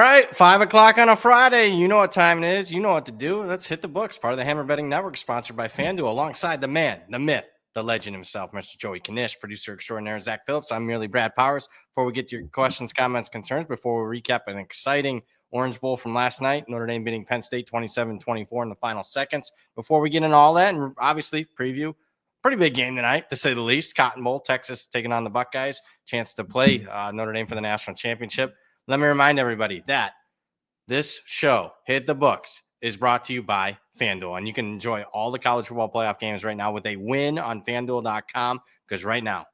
right, 5 o'clock on a Friday. You know what time it is. You know what to do. Let's hit the books. Part of the Hammer Betting Network, sponsored by FanDuel, alongside the man, the myth, the legend himself, Mr. Joey Knish, producer extraordinaire Zach Phillips. I'm merely Brad Powers. Before we get to your questions, comments, concerns, before we recap an exciting Orange Bowl from last night, Notre Dame beating Penn State 27-24 in the final seconds. Before we get into all that, and obviously preview, pretty big game tonight, to say the least. Cotton Bowl, Texas taking on the Buckeyes. Chance to play Notre Dame for the national championship. Let me remind everybody that this show, Hit the Books, is brought to you by FanDuel. And you can enjoy all the college football playoff games right now with a win on FanDuel.com, because right now,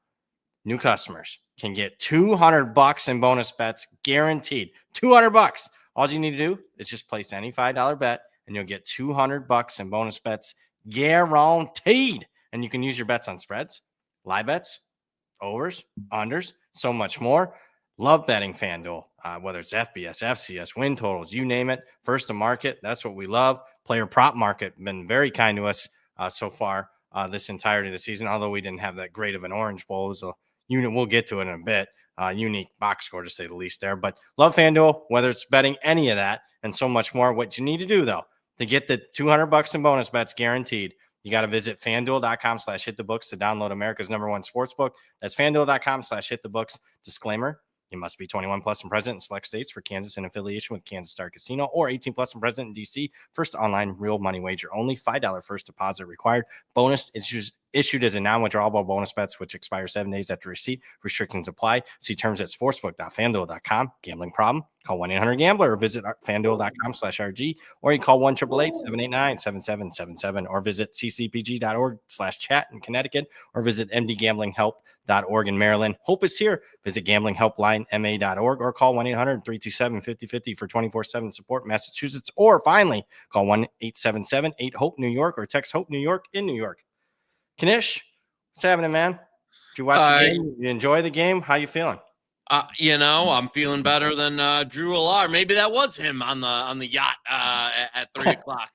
new customers can get $200 in bonus bets guaranteed. $200. All you need to do is just place any $5 bet, and you'll get $200 in bonus bets guaranteed. And you can use your bets on spreads, live bets, overs, unders, so much more. Love betting FanDuel, whether it's FBS, FCS, win totals, you name it. First to market, that's what we love. Player prop market, been very kind to us so far this entirety of the season, although we didn't have that great of an Orange Bowl. It was a unit, we'll get to it in a bit. Unique box score, to say the least there. But love FanDuel, whether it's betting any of that and so much more. What you need to do, though, to get the $200 in bonus bets guaranteed, you got to visit FanDuel.com/hitthebooks to download America's #1 sportsbook. That's FanDuel.com/hitthebooks. Disclaimer: you must be 21 plus and present in select states. For Kansas, in affiliation with Kansas Star Casino, or 18 plus and present in D.C. First online real money wager only. $5 first deposit required. Bonus issued as a non-withdrawable bonus bets, which expire 7 days after receipt. Restrictions apply. See terms at sportsbook.fanduel.com. Gambling problem? Call 1-800-GAMBLER or visit fanduel.com/RG, or you call 1-888-789-7777, or visit ccpg.org/chat in Connecticut, or visit mdgamblinghelp.org in Maryland. Hope is here. Visit gamblinghelplinema.org or call 1-800-327-5050 for 24/7 support in Massachusetts, or finally call 1-877-8-HOPE New York, or text HOPE New York in New York. Knish, what's happening, man? Did you watch the game? You enjoy the game? How you feeling? I'm feeling better than Drew Allard. Maybe that was him on the yacht at 3 o'clock.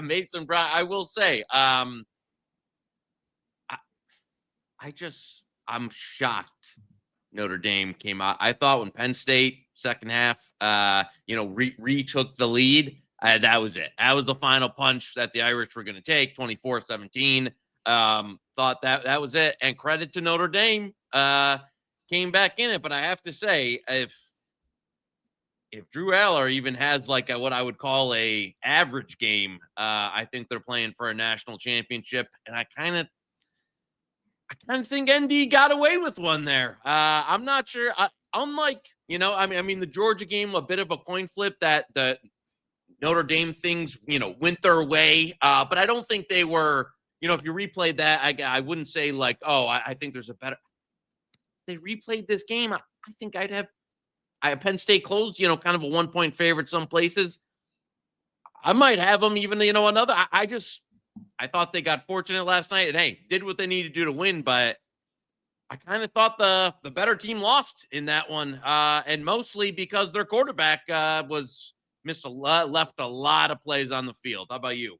Mason Brown. I will say, I'm shocked Notre Dame came out. I thought when Penn State second half, retook the lead, that was it. That was the final punch that the Irish were going to take, 24-17. Thought that was it. And credit to Notre Dame, came back in it. But I have to say, if Drew Aller even has like what I would call a average game, I think they're playing for a national championship. And I kind of think ND got away with one there. I'm not sure. Unlike, the Georgia game, a bit of a coin flip that the Notre Dame things, went their way. But I don't think they were, if you replayed that, I wouldn't say like, I think there's a better. They replayed this game. I think I have Penn State closed, kind of a 1-point favorite some places. I might have them even, another. I thought they got fortunate last night and, hey, did what they needed to do to win. But I kind of thought the better team lost in that one. And mostly because their quarterback left a lot of plays on the field. How about you?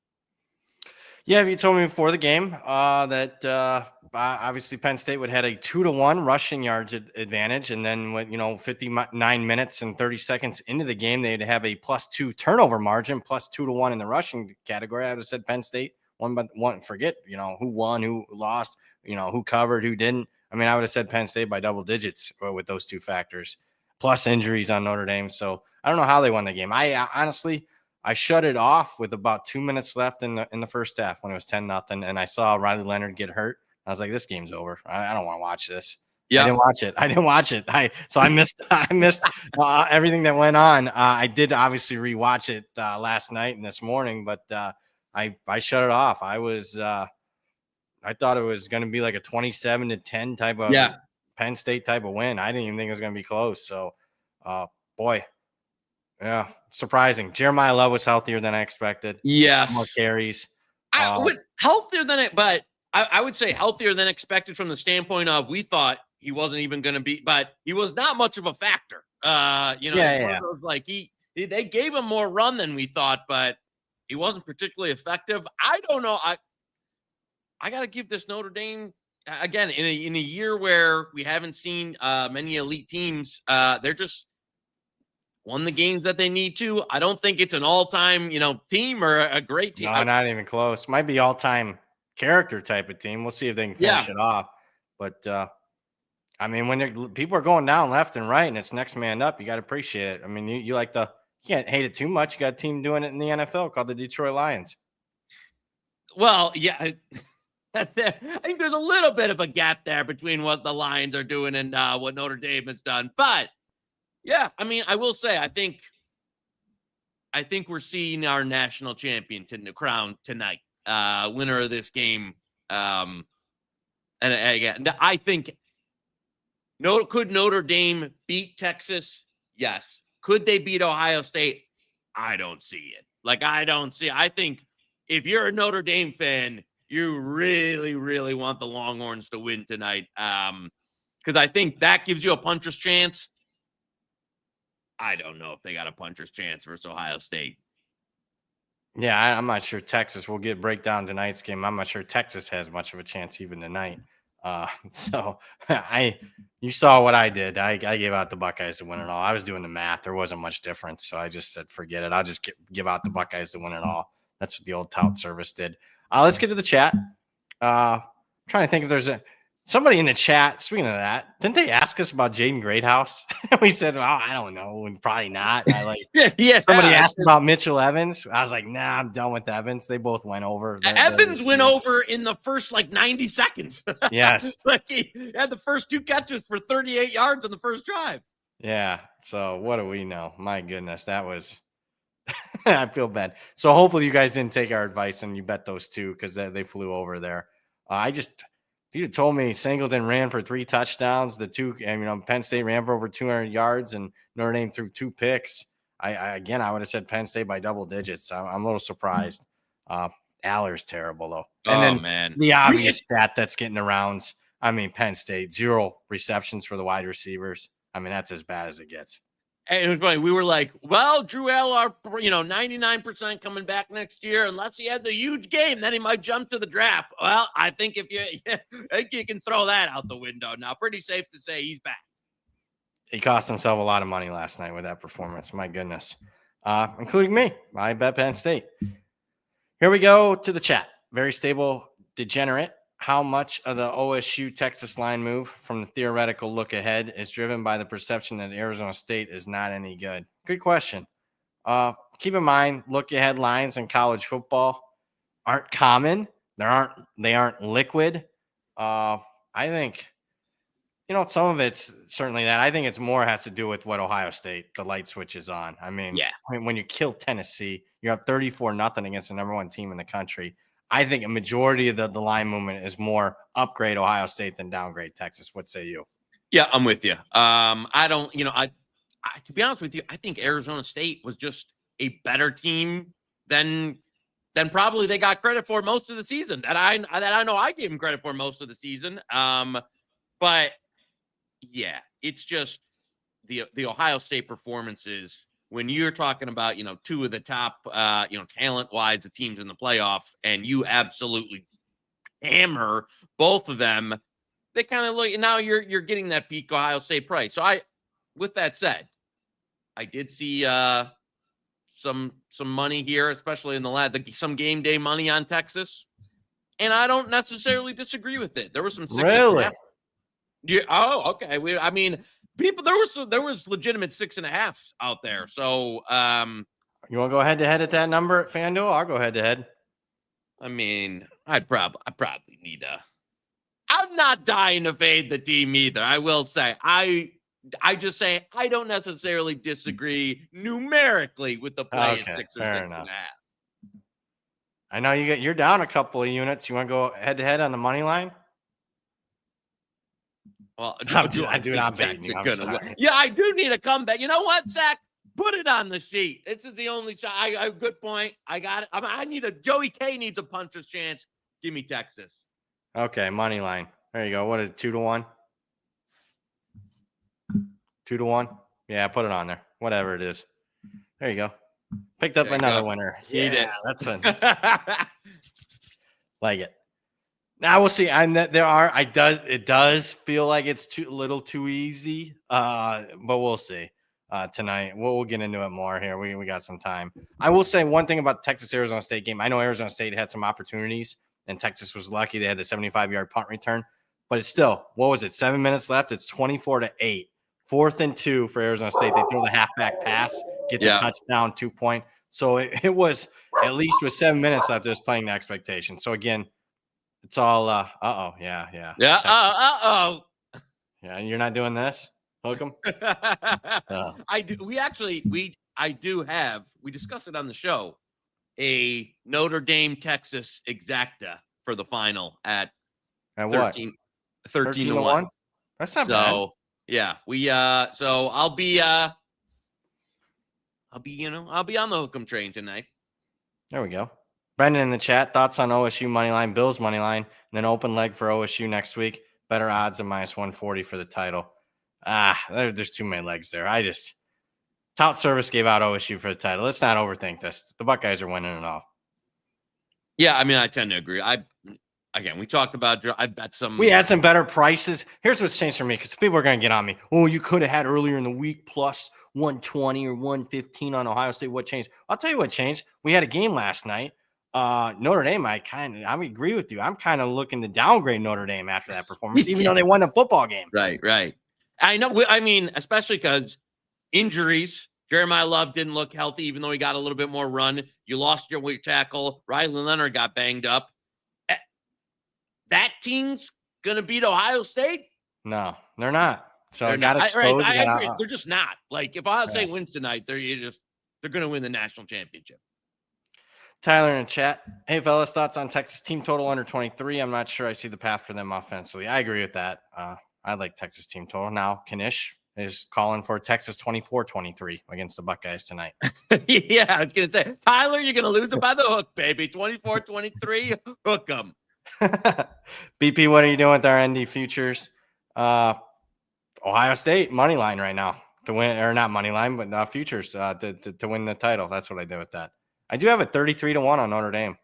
Yeah, if you told me before the game that obviously Penn State would had a 2-1 rushing yards advantage, and then when 59 minutes and 30 seconds into the game, they'd have a +2 turnover margin, +2-1 in the rushing category, I would have said Penn State won, but forget who won, who lost, who covered, who didn't. I mean, I would have said Penn State by double digits with those two factors, plus injuries on Notre Dame. So I don't know how they won the game. I shut it off with about 2 minutes left in the first half when it was 10-0, and I saw Riley Leonard get hurt. I was like, this game's over. I don't want to watch this. Yeah, I didn't watch it. I missed everything that went on. I did obviously rewatch it last night and this morning, but I shut it off. I thought it was going to be like a 27-10 type of Penn State type of win. I didn't even think it was going to be close. So, boy. Yeah, surprising. Jeremiah Love was healthier than I expected. Yes. More carries. Healthier than it, but I would say healthier than expected from the standpoint of we thought he wasn't even going to be, but he was not much of a factor. Like they gave him more run than we thought, but he wasn't particularly effective. I don't know. I got to give this Notre Dame again in a year where we haven't seen many elite teams. They're just won the games that they need to. I don't think it's an all-time, team or a great team. No, not even close. Might be all-time character type of team. We'll see if they can finish it off. But I mean, when people are going down left and right, and it's next man up, you got to appreciate it. I mean, you can't hate it too much. You got a team doing it in the NFL called the Detroit Lions. Well, yeah. I think there's a little bit of a gap there between what the Lions are doing and what Notre Dame has done. But yeah, I mean, I will say, I think we're seeing our national champion to the crown tonight, winner of this game. And again, I think could Notre Dame beat Texas? Yes. Could they beat Ohio State? I don't see it. I think if you're a Notre Dame fan, you really, really want the Longhorns to win tonight. Because I think that gives you a puncher's chance. I don't know if they got a puncher's chance versus Ohio State. Yeah, I'm not sure Texas will breakdown tonight's game. I'm not sure Texas has much of a chance even tonight. So you saw what I did. I gave out the Buckeyes to win it all. I was doing the math. There wasn't much difference. So I just said, forget it. I'll just give out the Buckeyes to win it all. That's what the old tout service did. Let's get to the chat. I'm trying to think if there's somebody in the chat. Speaking of that, didn't they ask us about Jaden Greathouse? We said, "Oh, I don't know, and probably not." Somebody asked about Mitchell Evans. I was like, "Nah, I'm done with Evans." They both went over. Evans went over in the first 90 seconds. Yes, he had the first 2 catches for 38 yards on the first drive. Yeah. So what do we know? My goodness, that was. I feel bad. So hopefully you guys didn't take our advice and you bet those 2 because they flew over there. If you had told me Singleton ran for 3 touchdowns, Penn State ran for over 200 yards and Notre Dame threw 2 picks. I would have said Penn State by double digits. I'm a little surprised. Aller's terrible though. And then the obvious stat that's getting around. I mean, Penn State 0 receptions for the wide receivers. I mean, that's as bad as it gets. And it was funny. We were like, well, Drew Eller, 99% coming back next year, unless he had the huge game, then he might jump to the draft. Well, I think you can throw that out the window now. Pretty safe to say he's back. He cost himself a lot of money last night with that performance. My goodness. Including me. I bet Penn State. Here we go to the chat. Very stable degenerate. How much of the OSU Texas line move from the theoretical look ahead is driven by the perception that Arizona State is not any good? Good question. Keep in mind, look ahead lines in college football aren't common. They aren't liquid. I think, some of it's certainly that. I think it's more has to do with what Ohio State, the light switch is on. I mean, when you kill Tennessee, you're up 34-0 against the number 1 team in the country. I think a majority of the line movement is more upgrade Ohio State than downgrade Texas. What say you? Yeah, I'm with you. I don't, to be honest with you, I think Arizona State was just a better team than probably they got credit for most of the season. That I know I gave them credit for most of the season. But yeah, it's just the Ohio State performances. When you're talking about, 2 of the top, talent-wise, the teams in the playoff, and you absolutely hammer both of them, they kind of look. Now you're getting that peak Ohio State price. So with that said, I did see some money here, especially in some game day money on Texas, and I don't necessarily disagree with it. There was some 6.5. Really? Yeah. Oh, okay. People, there was legitimate 6.5s out there. So, you want to go head to head at that number at FanDuel? I'll go head to head. I mean, I probably need I'm not dying to fade the team either. I will say, I just say I don't necessarily disagree numerically with the play at 6 or 6.5. I know you're down a couple of units. You want to go head to head on the money line? Well, I do not baiting you. Yeah, I do need a comeback. You know what, Zach? Put it on the sheet. This is the only shot. Good point. I got it. I need Joey K needs a puncher's chance. Give me Texas. Okay, money line. There you go. What is it, 2-1? 2-1? Yeah, put it on there. Whatever it is. There you go. Picked up another winner. Yeah, that's like it. Now we'll see. And it does feel like it's a little too easy. But we'll see. tonight. We'll get into it more here. We got some time. I will say one thing about the Texas-Arizona State game. I know Arizona State had some opportunities, and Texas was lucky. They had the 75-yard punt return. But it's still, what was it, 7 minutes left? It's 24-8. 4th and 2 for Arizona State. They throw the halfback pass, get the touchdown, 2 point. So it was, at least with 7 minutes left, it was playing the expectation. So, again, it's all, yeah. Yeah, Yeah, you're not doing this? Hook 'em? I do. We discussed it on the show, a Notre Dame, Texas exacta for the final at 13 to 1. That's not bad. Yeah, so I'll be on the Hook'em train tonight. There we go. Brendan in the chat, thoughts on OSU money line, Bills money line, and then open leg for OSU next week. Better odds than -140 for the title. There's too many legs there. Tout Service gave out OSU for the title. Let's not overthink this. The Buckeyes are winning it all. Yeah, I mean, I tend to agree. We talked about, I bet we had some better prices. Here's what's changed for me, because people are going to get on me. Oh, you could have had earlier in the week plus 120 or 115 on Ohio State. What changed? I'll tell you what changed. We had a game last night. Notre Dame, I agree with you. I'm kind of looking to downgrade Notre Dame after that performance, even though they won the football game. Right. I know. I mean, especially because injuries. Jeremiah Love didn't look healthy, even though he got a little bit more run. You lost your weak tackle. Riley Leonard got banged up. That team's going to beat Ohio State? No, they're not. So I got exposed. I agree. They're just not. Like, if Ohio State wins tonight, they're going to win the national championship. Tyler in the chat. Hey, fellas, thoughts on Texas team total under 23? I'm not sure I see the path for them offensively. I agree with that. I like Texas team total. Now, Knish is calling for Texas 24-23 against the Buckeyes tonight. Yeah, I was going to say, Tyler, you're going to lose it by the hook, baby. 24-23, hook them. BP, what are you doing with our ND futures? Ohio State money line right now to win, or not money line, but futures to win the title. That's what I did with that. I do have a 33-1 on Notre Dame.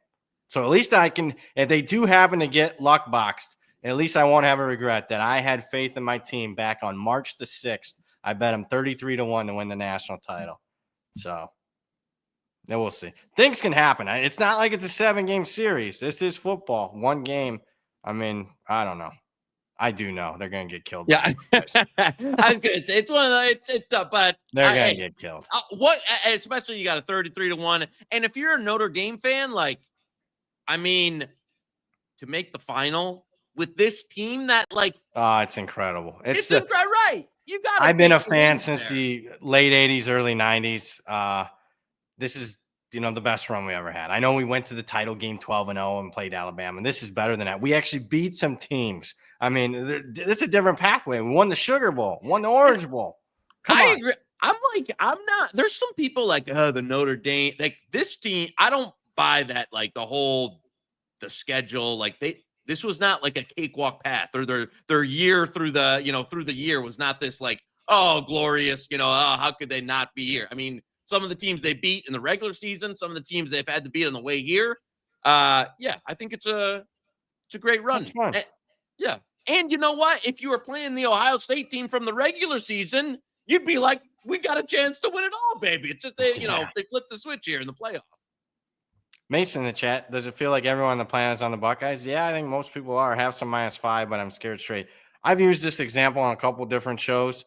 So at least I can, if they do happen to get luck boxed, at least I won't have a regret that I had faith in my team back on March the 6th. I bet them 33-1 to win the national title. So yeah, we'll see. Things can happen. It's not like it's a 7-game series. This is football. One game. I mean, I don't know. I do know they're going to get killed. Yeah. I was going to say, it's one of the, it's tough, but they're going to get killed. Especially you got a 33-1. And if you're a Notre Dame fan, like, I mean, to make the final with this team that, like, it's incredible. It's incredible, right? You got. I've been a fan since the late 80s, early 90s. This is, the best run we ever had. I know we went to the title game 12-0 and played Alabama. And this is better than that. We actually beat some teams. I mean, it's a different pathway. We won the Sugar Bowl, won the Orange Bowl. I agree. I'm not. There's some people like, the Notre Dame, like this team. I don't buy that. Like the schedule. Like this was not like a cakewalk path, or their year through the year was not this like, oh, glorious. How could they not be here? I mean, some of the teams they beat in the regular season, some of the teams they've had to beat on the way here. I think it's a great run. It's fun. Yeah. And you know what? If you were playing the Ohio State team from the regular season, you'd be like, we got a chance to win it all, baby. It's just, they flipped the switch here in the playoff. Mason in the chat, does it feel like everyone on the planet is on the Buckeyes? Yeah, I think most people are. I have some -5, but I'm scared straight. I've used this example on a couple different shows.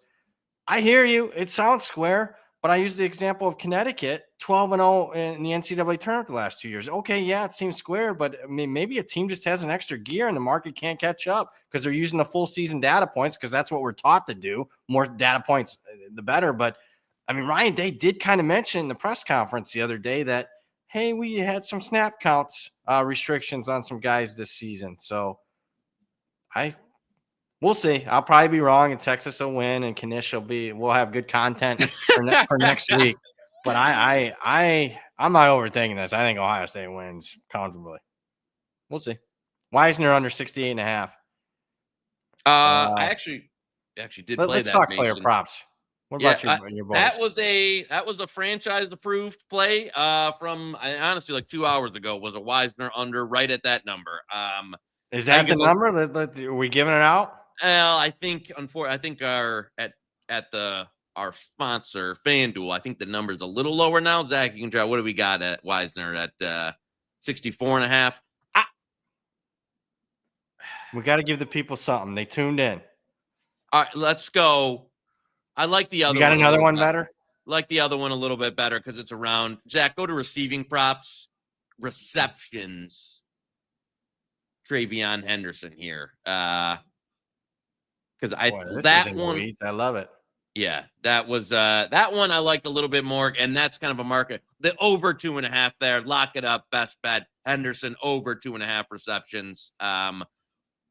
I hear you. It sounds square, but I use the example of Connecticut, 12-0 in the NCAA tournament the last 2 years. Okay, yeah, it seems square, but I mean, maybe a team just has an extra gear and the market can't catch up because they're using the full season data points, because that's what we're taught to do. More data points, the better. But I mean, Ryan Day did kind of mention in the press conference the other day that, hey, we had some snap counts restrictions on some guys this season. So we'll see. I'll probably be wrong, and Texas will win, and Knish we'll have good content for next week. But I'm not overthinking this. I think Ohio State wins comfortably. We'll see. Weisner under 68.5. I actually did play that. Let's talk player props. What about your boys? That was a franchise approved play from honestly like 2 hours ago. Was a Weisner under right at that number. Is that the number? Are we giving it out? Well, I think our at the our sponsor, FanDuel. I think the number's a little lower now. Zach, you can try. What do we got at Wisner at 64.5? We got to give the people something. They tuned in. All right, let's go. I like the other You got one. another one better? Like the other one a little bit better because it's around. Zach, go to receiving props, receptions. Travion Henderson here. Because that one, I love it. yeah, that was that one I liked a little bit more, and that's kind of a market. The over 2.5 there, lock it up, best bet. Henderson over 2.5 receptions. A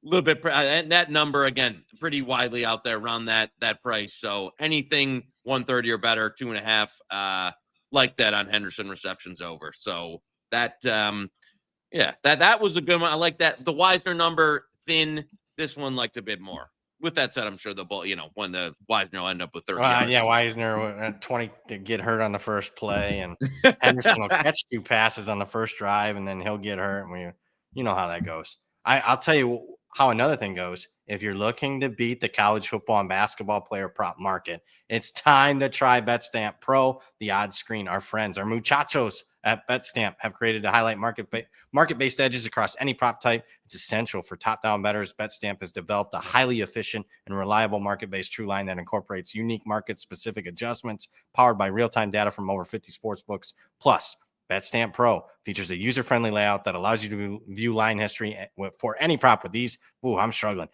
little bit, and that number again, pretty widely out there around that price. So anything 130 or better, 2.5, like that on Henderson receptions over. So that, yeah, that was a good one. I like that. The Wisner number thin. This one liked a bit more. With that said, I'm sure the ball, when the Wisner will end up with 30. Yeah, Wisner 20 to get hurt on the first play, and Henderson will catch 2 passes on the first drive, and then he'll get hurt. And you know how that goes. I'll tell you how another thing goes. If you're looking to beat the college football and basketball player prop market, it's time to try BetStamp Pro, the odds screen. Our friends, our muchachos at BetStamp have created to highlight market-based edges across any prop type. It's essential for top-down bettors. BetStamp has developed a highly efficient and reliable market-based true line that incorporates unique market-specific adjustments powered by real-time data from over 50 sportsbooks. Plus, BetStamp Pro features a user-friendly layout that allows you to view line history for any prop with ease. Ooh, I'm struggling.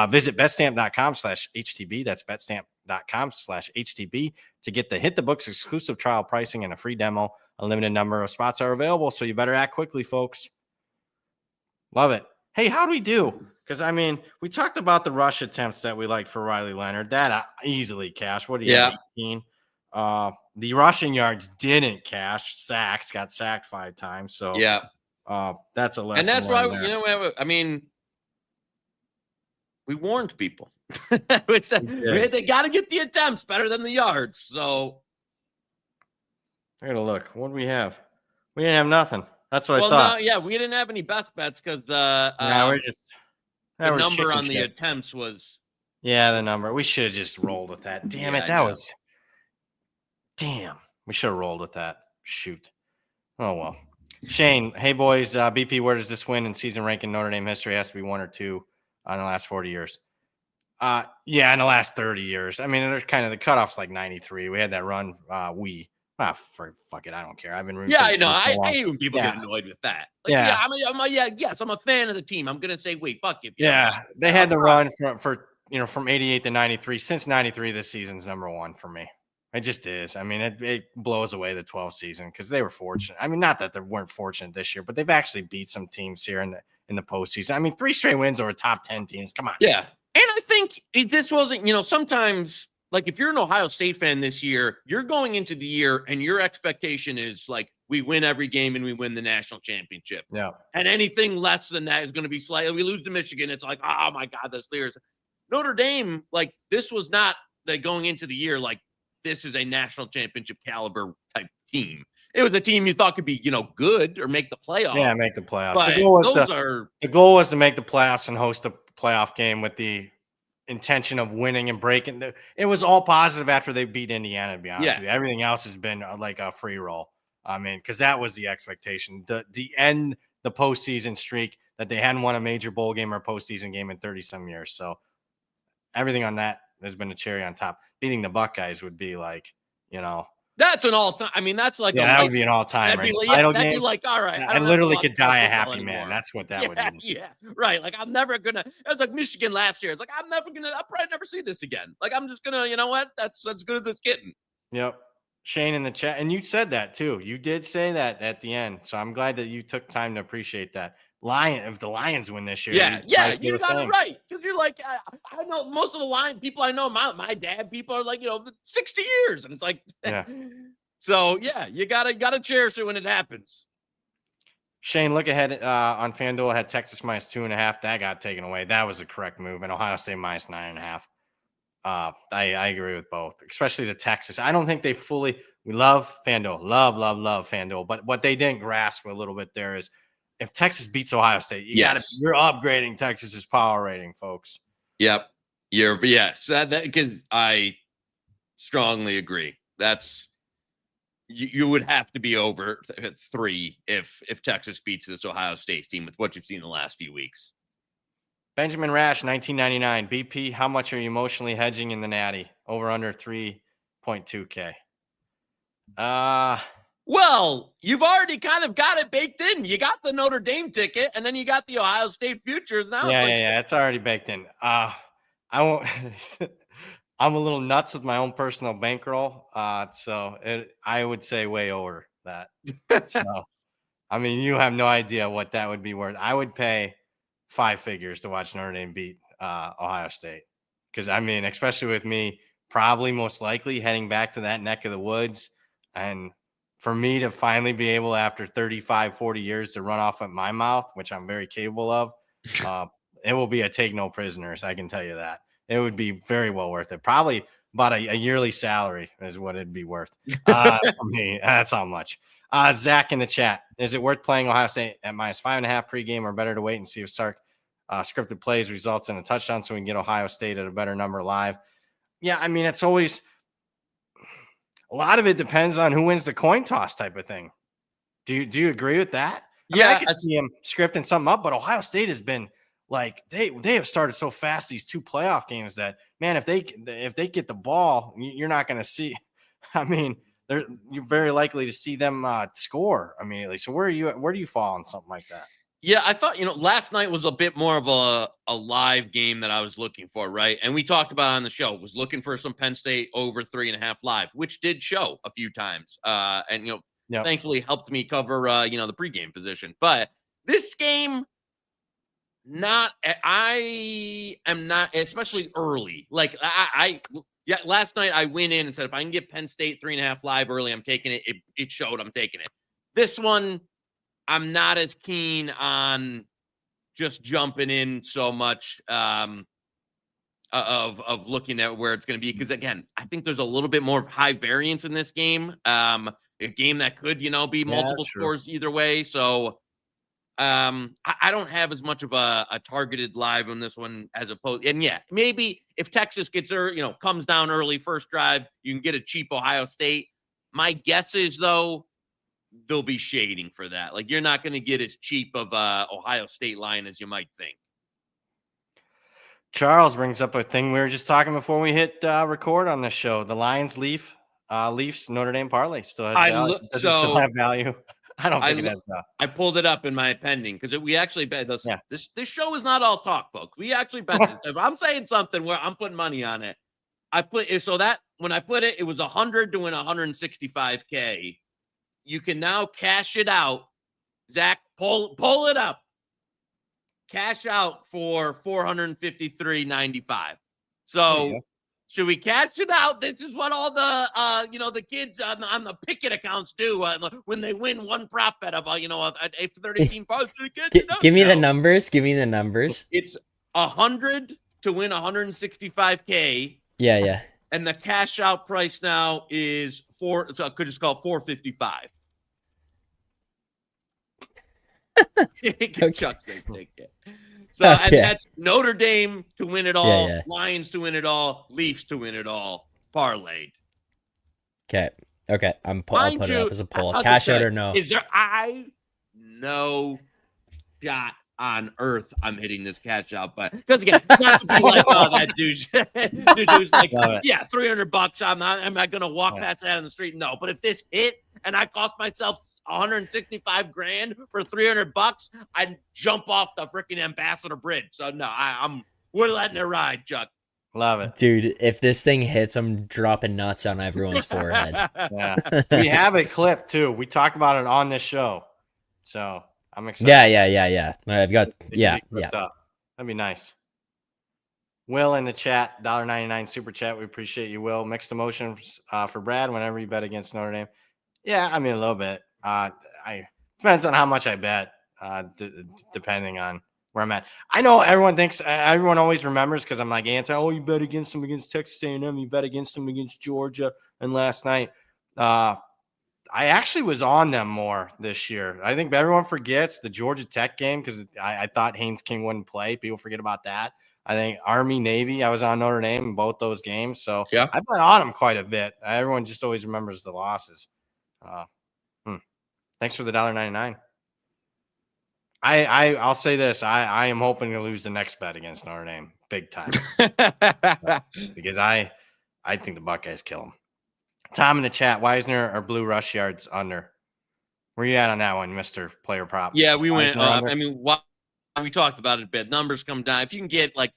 Visit betstamp.com/HTB. That's betstamp.com/HTB to get the Hit the Books exclusive trial pricing and a free demo. A limited number of spots are available, so you better act quickly, folks. Love it. Hey, how do we do? Because, we talked about the rush attempts that we liked for Riley Leonard. That easily cashed. What do you have, 18? The rushing yards didn't cash. Sacks, got sacked 5 times. So yeah, that's a lesson. And that's why we warned people. They got to get the attempts better than the yards. So I gotta look. What do we have? We didn't have nothing. That's what I thought. We didn't have any best bets because the number on the attempts was. Yeah, the number. We should have just rolled with that. Damn it. Damn. We should have rolled with that. Shoot. Oh, well. Shane, hey, boys. BP, where does this win in season rank in Notre Dame history? It has to be 1 or 2 in the last 40 years. In the last 30 years. There's kind of the cutoff's like 93. We had that run. Fuck it. I don't care. I've been rooting. Yeah, I know. I hate when people get annoyed with that. Yes, I'm a fan of the team. I'm going to say, wait, fuck it. They had the run for from 88 to 93. Since 93, this season's number 1 for me. It just is. It blows away the 12th season because they were fortunate. Not that they weren't fortunate this year, but they've actually beat some teams here in the postseason. 3 straight wins over top 10 teams. Come on. Yeah. And I think this wasn't, sometimes like if you're an Ohio State fan this year, you're going into the year and your expectation is like we win every game and we win the national championship. Yeah. And anything less than that is going to be slightly. We lose to Michigan. It's like, oh my God, the Steelers. Notre Dame, like this was not going into the year like this is a national championship caliber type team. It was a team you thought could be, good or make the playoffs. Yeah, make the playoffs. But the goal was to make the playoffs and host a playoff game with the intention of winning and breaking. It was all positive after they beat Indiana, to be honest with you. Everything else has been like a free roll. Because that was the expectation. The end the postseason streak that they hadn't won a major bowl game or postseason game in 30-some years. So everything on that has been a cherry on top. Beating the Buckeyes would be like, that's an all-time. That's like that would be an all-time. That'd be like, all right. I literally could die a happy man. That's what that would mean. Yeah, right. Like I'm never gonna. It was like Michigan last year. It's like I'll probably never see this again. Like I'm just gonna. You know what? That's as good as it's getting. Yep. Shane in the chat, and you said that too. You did say that at the end, so I'm glad that you took time to appreciate that. If the Lions win this year, you got it right because you're like I know most of the Lion people I know. My dad people are like 60 years, and it's like so you gotta cherish it when it happens. Shane, look ahead on FanDuel had Texas minus 2.5. That got taken away. That was the correct move, and Ohio State minus 9.5. I agree with both, especially the Texas. I don't think they fully. We love FanDuel, love FanDuel, but what they didn't grasp a little bit there is. If Texas beats Ohio State, you're upgrading Texas's power rating, folks. Yep. Because I Strongly agree. That's you would have to be over 3 if Texas beats this Ohio State team with what you've seen in the last few weeks. Benjamin Rash, 1999. BP, how much are you emotionally hedging in the Natty? Over under 3.2K. Well, you've already kind of got it baked in. You got the Notre Dame ticket, and then you got the Ohio State futures. Now it's already baked in. I won't. I'm a little nuts with my own personal bankroll, I would say way over that. So, I mean, you have no idea what that would be worth. I would pay 5 figures to watch Notre Dame beat Ohio State, because I mean, especially with me, probably most likely heading back to that neck of the woods, and for me to finally be able, after 35, 40 years, to run off at my mouth, which I'm very capable of, it will be a take no prisoners. I can tell you that. It would be very well worth it. Probably about a yearly salary is what it'd be worth. For me, that's how much. Zach in the chat, is it worth playing Ohio State at -5.5 pregame, or better to wait and see if Sark scripted plays results in a touchdown so we can get Ohio State at a better number live? Yeah, I mean, it's always a lot of it depends on who wins the coin toss type of thing. Do you agree with that? I can see him scripting something up, but Ohio State has been like they have started so fast these 2 playoff games that, man, if they get the ball, you're not going to see. I mean, you're very likely to see them score immediately. So where do you fall on something like that? Yeah, I thought, last night was a bit more of a live game that I was looking for, right? And we talked about it on the show, was looking for some Penn State over 3.5 live, which did show a few times. And thankfully helped me cover, the pregame position. But this game, I am not, especially early. Like last night I went in and said, if I can get Penn State 3.5 live early, I'm taking it. It showed I'm taking it. This one, I'm not as keen on just jumping in so much of looking at where it's going to be. Because again, I think there's a little bit more high variance in this game. A game that could, be multiple scores either way. So I don't have as much of a targeted live on this one as opposed. And yeah, maybe if Texas gets comes down early first drive, you can get a cheap Ohio State. My guess is, though, they'll be shading for that. Like, you're not going to get as cheap of Ohio State line as you might think. Charles brings up a thing we were just talking before we hit record on this show. The Lions Leafs Notre Dame parlay still has value. Does it still have value? I don't think it has value. I pulled it up in my pending because we actually bet this. Yeah. This show is not all talk, folks. We actually bet this. If I'm saying something where I'm putting money on it, I put it so that when I put it, it was 100 to win 165K. You can now cash it out. Zach, pull it up. Cash out for $453.95. So should we cash it out? This is what all the the kids on the picket accounts do when they win one prop bet of 13 bucks. Give me the numbers. Give me the numbers. It's 100 to win 165K. Yeah. And the cash out price now is so I could just call 455. Chuck said take it. So and that's Notre Dame to win it all, Lions to win it all, Leafs to win it all, parlayed. Okay. I'll put it up as a poll. Cash out or no? Is there no shot on earth I'm hitting this cash out, but because again, not to be like, that dude's like, $300. I'm not gonna walk past that on the street. No, but if this hit and I cost myself $165,000 for $300, I'd jump off the freaking Ambassador Bridge. So no, we're letting it ride, Chuck. Love it, dude. If this thing hits, I'm dropping nuts on everyone's forehead. Yeah, we have it clipped too. We talked about it on this show, so I'm excited. Yeah. I've got That'd be nice. Will in the chat, $1.99 super chat. We appreciate you, Will. Mixed emotions for Brad whenever you bet against Notre Dame. Yeah, I mean a little bit. Depends on how much I bet, depending on where I'm at. I know everyone always remembers because I'm like you bet against them against Texas A&M, you bet against them against Georgia, and last night I actually was on them more this year. I think everyone forgets the Georgia Tech game because I thought Haynes King wouldn't play. People forget about that. I think Army, Navy. I was on Notre Dame in both those games, so Yeah. I bet on them quite a bit. Everyone just always remembers the losses. Thanks for the $1.99. I'll say this. I am hoping to lose the next bet against Notre Dame big time because I think the Buckeyes kill them. Tom in the chat, Wisner or Blue Rush Yards under. Where you at on that one, Mr. Player Prop? Yeah, we went. Under? I mean, we talked about it a bit. Numbers come down. If you can get like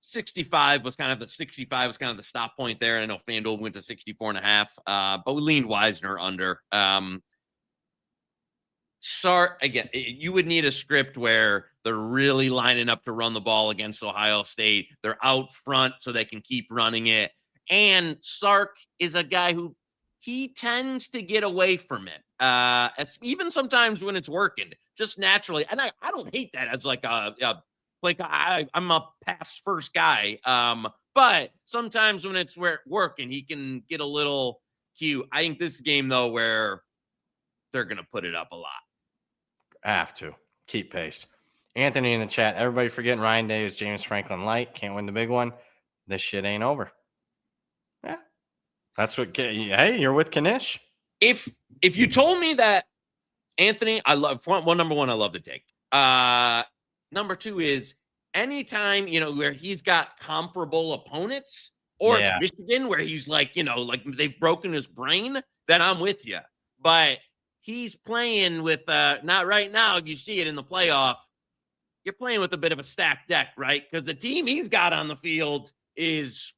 65 was kind of the stop point there. And I know FanDuel went to 64.5, but we leaned Wisner under. Again, you would need a script where they're really lining up to run the ball against Ohio State. They're out front so they can keep running it. And Sark is a guy who he tends to get away from it. Even sometimes when it's working, just naturally. And I don't hate that as like I'm a pass first guy. But sometimes when it's working, he can get a little cute. I think this game though, where they're going to put it up a lot. Have to keep pace. Anthony in the chat. Everybody forgetting Ryan Day is James Franklin light. Can't win the big one. This shit ain't over. Yeah, that's what. Hey, you're with Knish. If you told me that, Anthony, I love number one. I love the take. Number two is anytime where he's got comparable opponents, or it's Michigan where he's like like they've broken his brain. Then I'm with you, but. He's playing with not right now. You see it in the playoff. You're playing with a bit of a stacked deck, right? Because the team he's got on the field is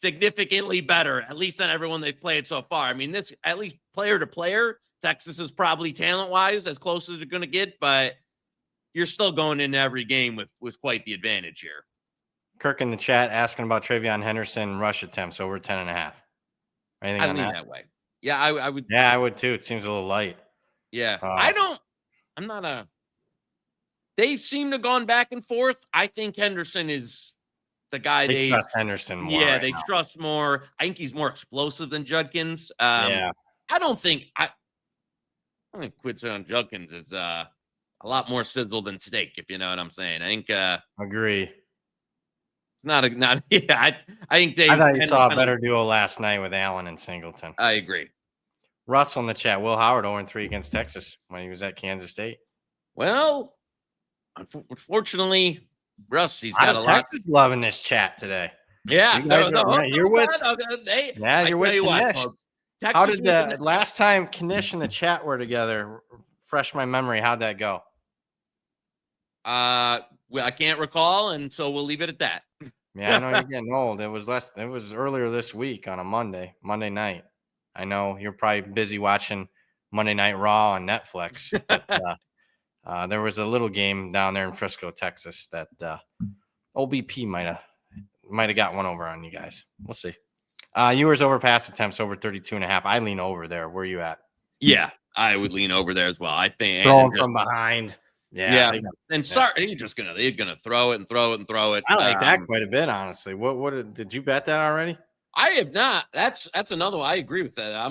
significantly better, at least than everyone they've played so far. I mean, this at least player to player, Texas is probably talent-wise as close as they're going to get, but you're still going into every game with quite the advantage here. Kirk in the chat asking about Travion Henderson rush attempts over 10.5. Anything on that way? Yeah, I would. Yeah, I would too. It seems a little light. Yeah, they seem to have gone back and forth. I think Henderson is the guy they trust Henderson more. Yeah, they trust more. I think he's more explosive than Judkins. I don't think Quidson Judkins is a lot more sizzle than steak, if you know what I'm saying. I think agree. It's not. I think I thought you saw a better duo last night with Allen and Singleton. I agree. Russell in the chat. Will Howard 0-3 against Texas when he was at Kansas State. Well, unfortunately, Russ, he's got a lot. Texas loving this chat today. Yeah, you're with. You're with Knish. How did the last time Knish and the chat were together? Refresh my memory. How'd that go? Well, I can't recall, and so we'll leave it at that. Yeah, I know you're getting old. It was earlier this week on a Monday night. I know you're probably busy watching Monday Night Raw on Netflix. But, there was a little game down there in Frisco, Texas that OBP might have got one over on you guys. We'll see. Ewers over pass attempts over 32.5. I lean over there. Where are you at? Yeah, I would lean over there as well. I think throwing from behind. Yeah. And they're gonna throw it and throw it and throw it. I like that quite a bit, honestly. What did you bet that already? I have not. That's another one. I agree with that. I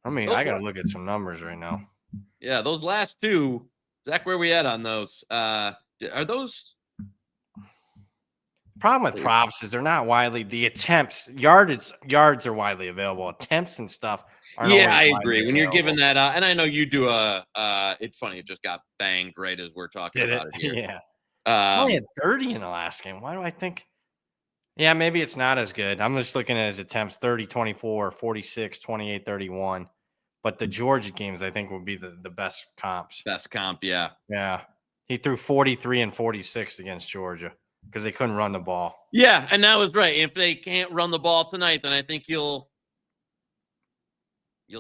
gotta look at some numbers right now. Yeah, those last two. Zach, where are we at on those? Are those? Problem with props is they're not widely. The attempts, yards are widely available. Attempts and stuff. Yeah, I agree. When you're giving that, and I know you do it's funny. It just got banged right as we're talking about it here. Yeah. Only had 30 in the last game. Why do I think? Yeah, maybe it's not as good. I'm just looking at his attempts: 30, 24, 46, 28, 31. But the Georgia games, I think, would be the best comps. Best comp, yeah. Yeah. He threw 43 and 46 against Georgia because they couldn't run the ball. Yeah, and that was right. If they can't run the ball tonight, then I think you'll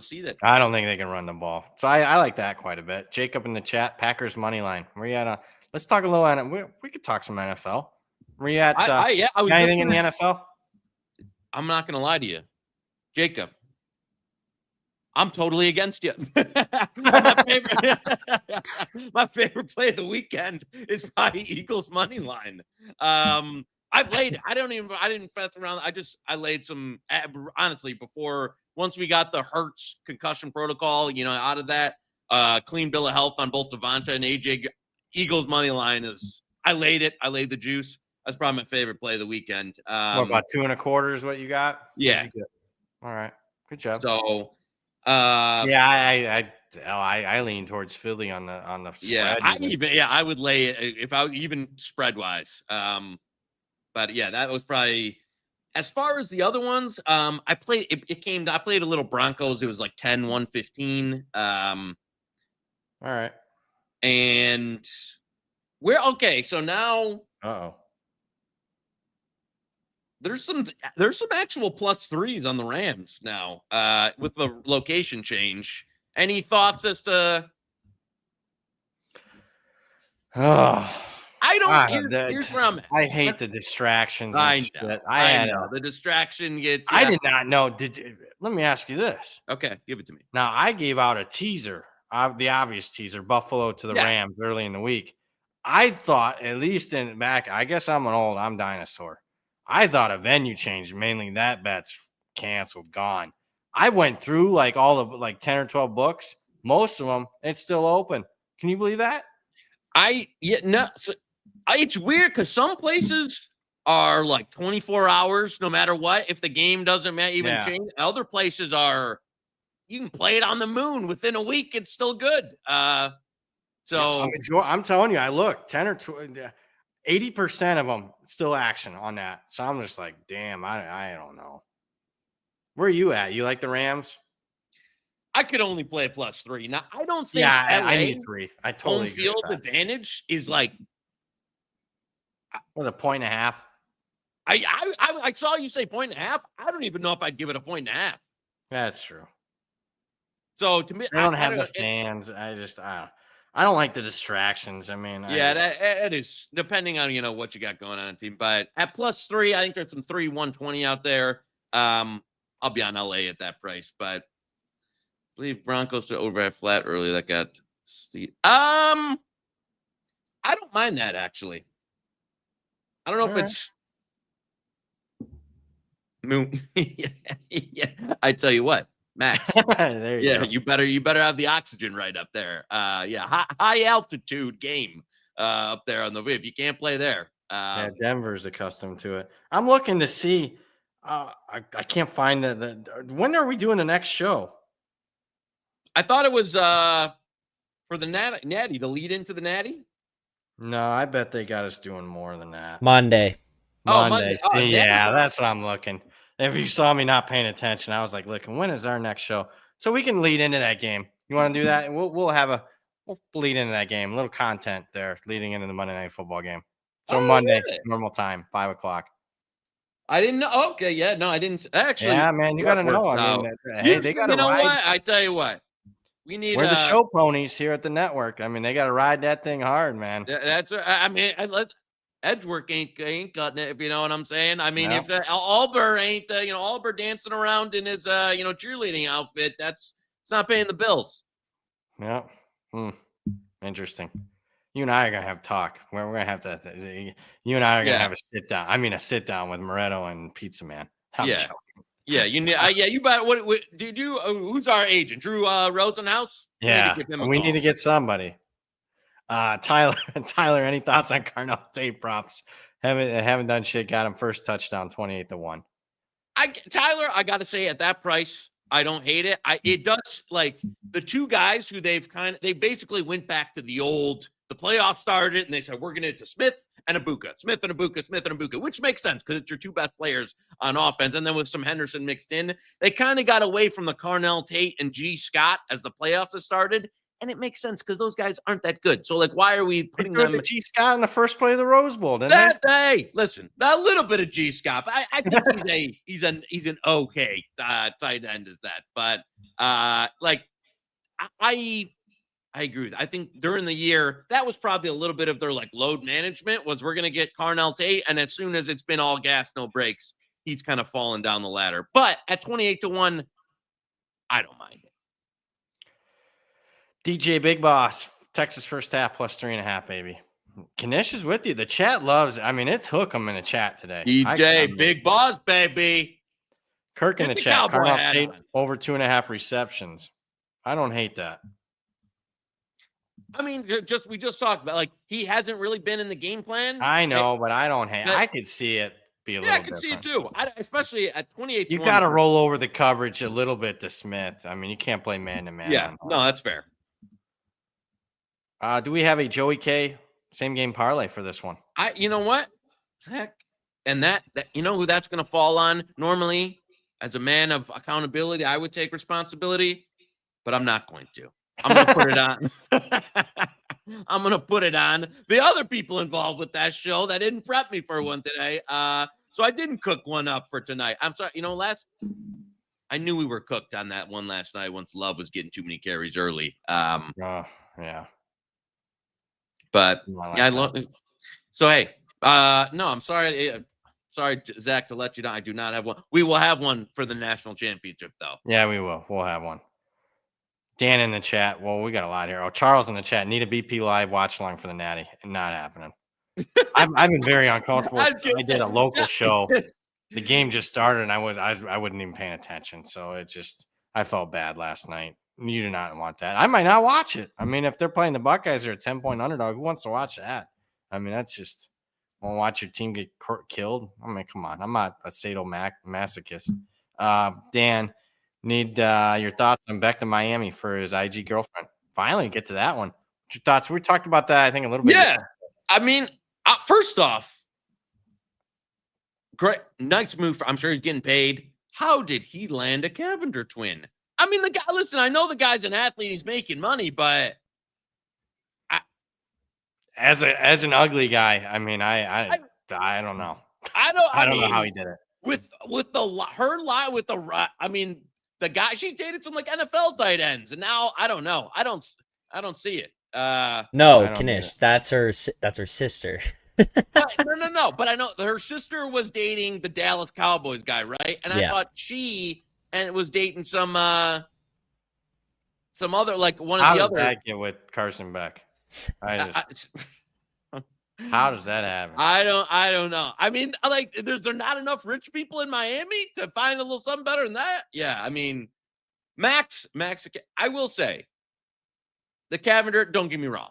see that. I don't think they can run the ball. So I like that quite a bit. Jacob in the chat, Packers money line. Where you at? Let's talk a little on it. We could talk some NFL. Where you at? Anything in the NFL? I'm not going to lie to you. Jacob, I'm totally against you. My favorite play of the weekend is probably Eagles money line. I didn't fess around. I laid some, honestly, once we got the Hurts concussion protocol, out of that, clean bill of health on both Devonta and AJ. Eagles money line I laid the juice. That's probably my favorite play of the weekend. What about 2.25 is what you got? Yeah. You all right. Good job. So, yeah, I lean towards Philly on the spread. I would lay it if I even spread wise. But yeah, that was probably as far as the other ones. I played I played a little Broncos. It was like 10-115. All right. And so now there's some actual +3s on the Rams now with the location change. Any thoughts as to here's where I'm at. I hate the distractions. I know. The distraction gets. I did not know. Let me ask you this. Okay, give it to me. Now, I gave out a teaser, the obvious teaser, Buffalo to the Rams early in the week. I thought, at least in back, I guess I'm dinosaur. I thought a venue change, mainly that bet's canceled, gone. I went through like all of like 10 or 12 books. Most of them, it's still open. Can you believe that? It's weird because some places are like 24 hours, no matter what. If the game doesn't even change, other places are you can play it on the moon within a week. It's still good. So I'm telling you, I looked 10 or 80% of them still action on that. So I'm just like, damn, I don't know. Where are you at? You like the Rams? I could only play +3. Now I don't think I need 3. I totally home field advantage is like with a 1.5. I saw you say 1.5. I don't even know if I'd give it a 1.5. That's true. So to me, I don't have the fans. I don't like the distractions. I mean, that is depending on what you got going on in the team. But at +3, I think there's some 3-120 out there. I'll be on LA at that price, but I believe Broncos to over at flat early. That got I don't mind that actually. I don't know if it's moon. Yeah, I tell you what. Max. There you go. You better have the oxygen right up there. High altitude game up there on the if you can't play there. Denver's accustomed to it. I'm looking to see. I can't find when are we doing the next show? I thought it was for the Natty, the lead into the Natty. No, I bet they got us doing more than that. Monday. Monday. Yeah, that's what I'm looking. If you saw me not paying attention, I was like, "Look, when is our next show?" So we can lead into that game. You want to do that? We'll lead into that game. A little content there leading into the Monday Night Football game. So Monday, really? Normal time, 5:00. I didn't know. Okay, yeah, no, I didn't actually. Yeah, man, you got to know. I mean, hey, they got to ride. What? I tell you what, we're the show ponies here at the network. I mean, they got to ride that thing hard, man. That's. I mean, Edgework ain't cutting it, if you know what I'm saying. I mean, if Allber ain't, Allber dancing around in his, cheerleading outfit, it's not paying the bills. Yeah. Interesting. You and I are going to have talk. We're going to have to, you and I are going to have a sit down. I mean, a sit down with Moretto and Pizza Man. I'm joking. Yeah. You bet. What did you, who's our agent? Drew Rosenhaus? Yeah. We need to get somebody. Tyler, any thoughts on Carnell Tate props? Haven't done shit. Got him first touchdown, 28-1. Tyler, I got to say at that price, I don't hate it. It does like the two guys who they basically went back to the playoffs started and they said, we're going to Smith and Ibuka, which makes sense because it's your two best players on offense. And then with some Henderson mixed in, they kind of got away from the Carnell Tate and G Scott as the playoffs have started. And it makes sense because those guys aren't that good. So, like, why are we putting them? The G Scott in the first play of the Rose Bowl, didn't they? Hey, listen, a little bit of G Scott. I think he's an okay tight end is that. But I agree with you. I think during the year that was probably a little bit of their like load management was we're gonna get Carnell Tate, and as soon as it's been all gas no brakes, he's kind of fallen down the ladder. But at 28-1, I don't mind it. DJ Big Boss, Texas first half +3.5, baby. Knish is with you. The chat loves it. I mean, it's hook 'em in the chat today. DJ Big Boss, baby. Kirk in the chat. Carnell Tate over 2.5 receptions. I don't hate that. I mean, we just talked about like he hasn't really been in the game plan. I know, but I don't hate. I could see it be a little I different. can see it too. Especially at 28. You got to roll over the coverage a little bit to Smith. I mean, you can't play man to man. Yeah, no, that's fair. Do we have a Joey K same game parlay for this one? You know what, Zach, and that you know who that's going to fall on. Normally, as a man of accountability, I would take responsibility, but I'm not going to. I'm going to put it on. I'm going to put it on the other people involved with that show that didn't prep me for one today. So I didn't cook one up for tonight. I'm sorry. You know, I knew we were cooked on that one last night once Love was getting too many carries early. Yeah. But Like I love. So hey, no, I'm sorry. Sorry, Zach, to let you know, I do not have one. We will have one for the national championship, though. Yeah, we will. We'll have one. Dan in the chat. Well, we got a lot here. Oh, Charles in the chat. Need a BP live watch along for the Natty. Not happening. I've been very uncomfortable. I did a local show. The game just started, and I wasn't even paying attention. So I felt bad last night. You do not want that. I might not watch it. I mean, if they're playing the Buckeyes or a 10-point underdog, who wants to watch that? I mean, that's just want to watch your team get killed. I mean, come on. I'm not a sadomasochist. Dan, need your thoughts on back to Miami for his IG girlfriend. Finally, get to that one. What's your thoughts? We talked about that, I think, a little bit. Yeah. I mean, first off, great. Nice move. I'm sure he's getting paid. How did he land a Cavender twin? I mean, the guy, listen, I know the guy's an athlete. He's making money, but as an ugly guy, I mean, I don't know. I don't know how he did it. With I mean, the guy, she's dated some like NFL tight ends, and now I don't know. I don't see it. No, Knish, that's her sister. No. But I know her sister was dating the Dallas Cowboys guy, right? And I thought she was dating some other like one of the other. How does that get with Carson Beck? How does that happen? I don't know. I mean, like, there's not enough rich people in Miami to find a little something better than that. Yeah, I mean, Max. I will say, the Cavender. Don't get me wrong.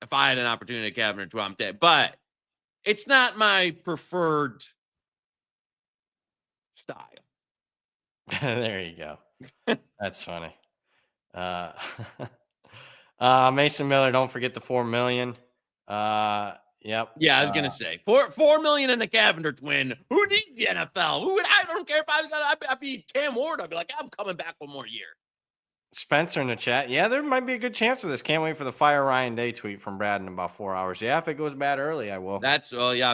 If I had an opportunity at Cavender too, I'm dead. But it's not my preferred style. There you go. That's funny. Mason Miller, don't forget the $4 million. Yep. Yeah, I was gonna say $4 million in a Cavender twin. Who needs the NFL? I don't care if I'd be Cam Ward. I'd be like, I'm coming back one more year. Spencer in the chat. Yeah, there might be a good chance of this. Can't wait for the Fire Ryan Day tweet from Brad in about 4 hours. Yeah, if it goes bad early, I will. I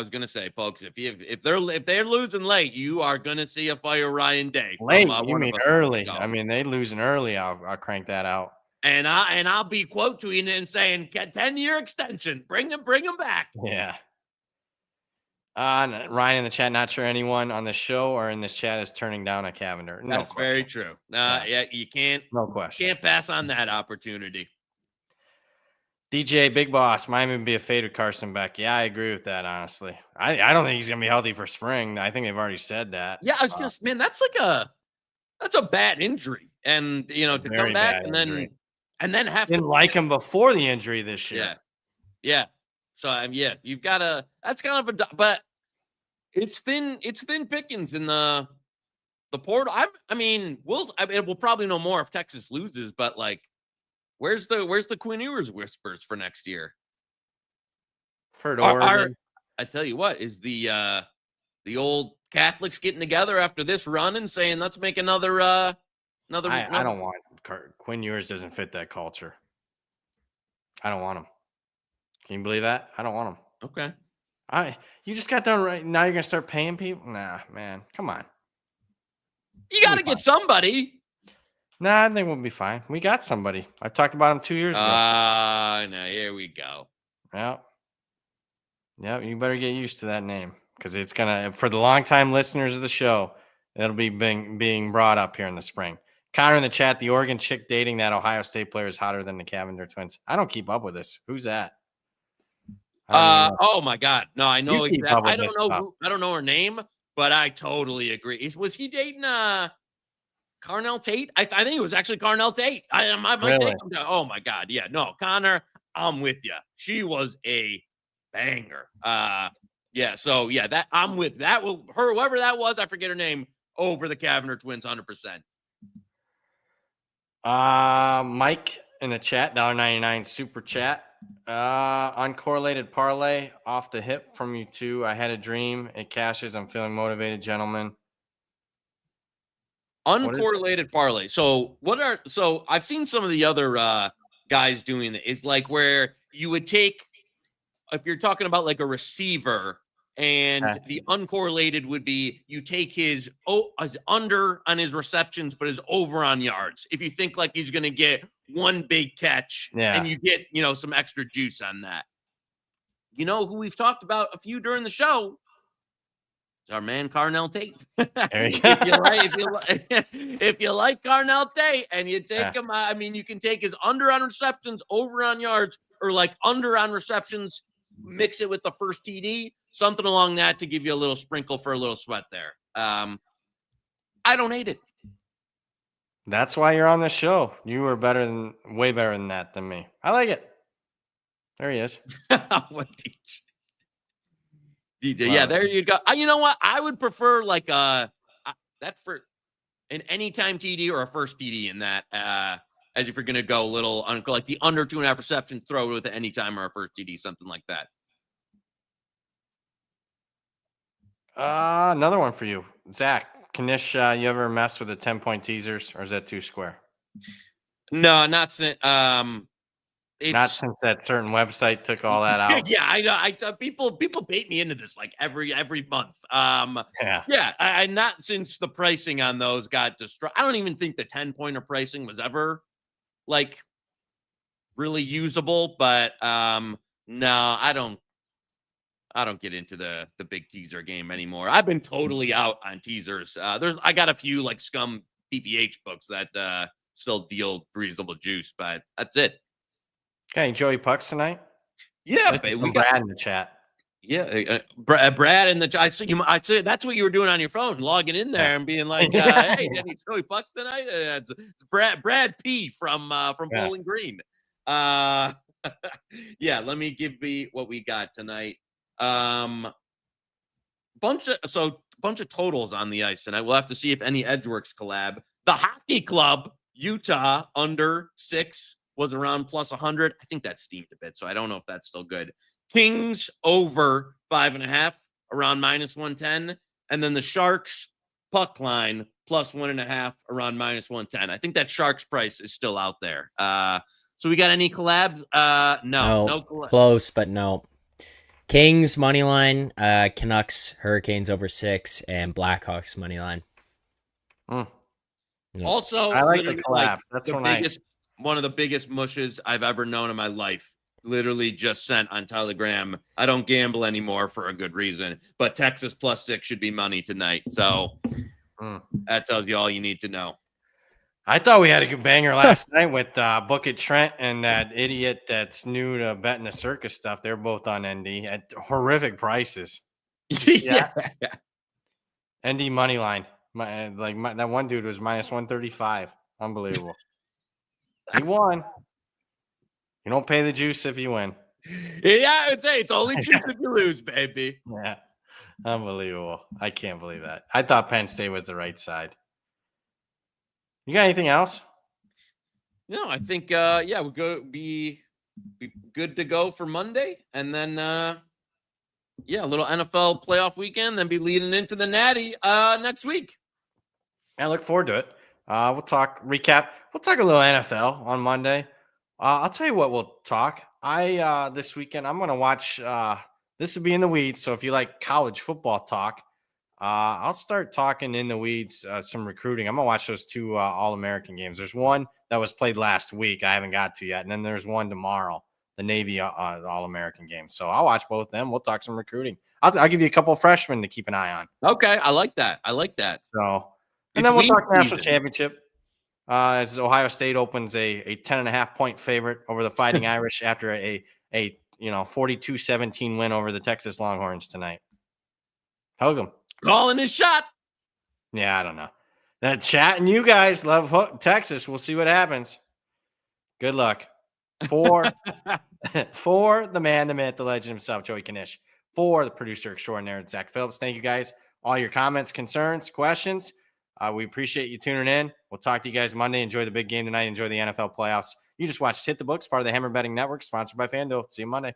was gonna say, folks, if they're losing late, you are gonna see a Fire Ryan Day. Late? You mean early? I mean, they losing early. I'll crank that out. And I'll be quote tweeting and saying, 10-year extension. Bring him back. Yeah. Ryan in the chat, not sure anyone on the show or in this chat is turning down a Cavender. No That's question. very true. Yeah, you can't. No question. Can't pass on that opportunity. DJ Big Boss, Miami would be a fade with Carson Beck. Yeah, I agree with that, honestly. I don't think he's going to be healthy for spring. I think they've already said that. Yeah, I was going to man, that's a bad injury. And, to come back and then have didn't like him before the injury this year. Yeah. So, you've got that's kind of but it's thin pickings in the portal. We'll probably know more if Texas loses, but like, where's the Quinn Ewers whispers for next year? Heard Oregon. I tell you what, is the old Catholics getting together after this run and saying, let's make another. I don't want Quinn Ewers. Doesn't fit that culture. I don't want him. Can you believe that? I don't want him. Okay. You just got done right now. You're gonna start paying people? Nah, man. Come on. You got to get somebody. Nah, I think we'll be fine. We got somebody. I talked about him 2 years ago. No, here we go. Yeah. You better get used to that name because it's gonna, for the longtime listeners of the show, it'll be being brought up here in the spring. Connor in the chat, the Oregon chick dating that Ohio State player is hotter than the Cavender twins. I don't keep up with this. Who's that? Oh my God. No, I know exactly. I don't know her name, but I totally agree. Was he dating Carnell Tate? I think it was actually Carnell Tate. I might take him down. Oh my God. Yeah. No, Connor. I'm with you. She was a banger. Yeah. So yeah, that I'm with that. Her, whoever that was, I forget her name, over the Kavanagh twins, 100%. Mike in the chat, $1.99 super chat. Uncorrelated parlay off the hip from you two. I had a dream. It cashes. I'm feeling motivated, gentlemen. Uncorrelated parlay. So I've seen some of the other guys doing it. It's like where you would take, if you're talking about like a receiver, and the uncorrelated would be you take his under on his receptions, but his over on yards. If you think like he's going to get one big catch, and you get, some extra juice on that. You know who we've talked about a few during the show? It's our man Carnell Tate. If you like Carnell Tate and you take him, you can take his under on receptions, over on yards, or like under on receptions, mix it with the first TD, something along that to give you a little sprinkle for a little sweat there. I don't hate it. That's why you're on the show. You were way better than that than me. I like it. There he is. What DJ? Yeah, there you go. You know what? I would prefer like that for an anytime TD or a first TD in that. As if you're going to go a little like the under 2.5 receptions, throw it with an anytime or a first TD, something like that. Another one for you, Zach Knish. You ever mess with the 10-point teasers, or is that too square? No, not since. Not since that certain website took all that out. Yeah, I people bait me into this like every month. I not since the pricing on those got destroyed. I don't even think the 10-pointer pricing was ever like really usable, but no, I don't get into the big teaser game anymore. I've been totally out on teasers. I got a few like scum PPH books that still deal reasonable juice, but that's it. Okay, Joey Pucks tonight. Yeah, babe, we got Brad in the chat. Yeah, Brad in the chat. I see that's what you were doing on your phone, logging in there and being like, "Hey, any Joey Pucks tonight?" It's Brad P from Bowling Green. Yeah, let me give you what we got tonight. Bunch of totals on the ice tonight. We'll have to see if any Edgeworks collab. The Hockey Club Utah under 6 was around plus 100. I think that steamed a bit, so I don't know if that's still good. Kings over 5.5 around minus 110, and then the Sharks puck line plus 1.5 around minus 110. I think that Sharks price is still out there. So we got any collabs? No collabs. Close, but no. Kings money line, Canucks Hurricanes over 6, and Blackhawks money line. No. Also, I like the collabs. That's one of the biggest mushes I've ever known in my life. Literally just sent on Telegram. I don't gamble anymore for a good reason, but Texas plus 6 should be money tonight. So that tells you all you need to know. I thought we had a good banger last night with Book It Trent and that idiot that's new to betting the circus stuff. They're both on ND at horrific prices. Yeah. ND money line. That one dude was minus 135. Unbelievable. He won. You don't pay the juice if you win. Yeah, I would say it's only juice if you lose, baby. Yeah. Unbelievable. I can't believe that. I thought Penn State was the right side. You got anything else? No, I think we'll go be good to go for Monday, and then a little NFL playoff weekend, then be leading into the Natty next week. I look forward to it. We'll talk recap. We'll talk a little NFL on Monday. I'll tell you what we'll talk. This weekend I'm going to watch. This will be in the weeds. So if you like college football talk, I'll start talking in the weeds some recruiting. I'm going to watch those 2 All-American games. There's one that was played last week I haven't got to yet, and then there's one tomorrow, the Navy All-American game. So I'll watch both of them. We'll talk some recruiting. I'll give you a couple of freshmen to keep an eye on. Okay, I like that. So, and then we'll talk national championship. As Ohio State opens a 10.5-point favorite over the Fighting Irish after a 42-17 win over the Texas Longhorns tonight. Hug them. Calling his shot. Yeah, I don't know. That chat and you guys love Texas. We'll see what happens. Good luck. For for the man, the myth, the legend himself, Joey Knish. For the producer extraordinaire, Zach Phillips. Thank you guys. All your comments, concerns, questions. We appreciate you tuning in. We'll talk to you guys Monday. Enjoy the big game tonight. Enjoy the NFL playoffs. You just watched Hit the Books, part of the Hammer Betting Network, sponsored by FanDuel. See you Monday.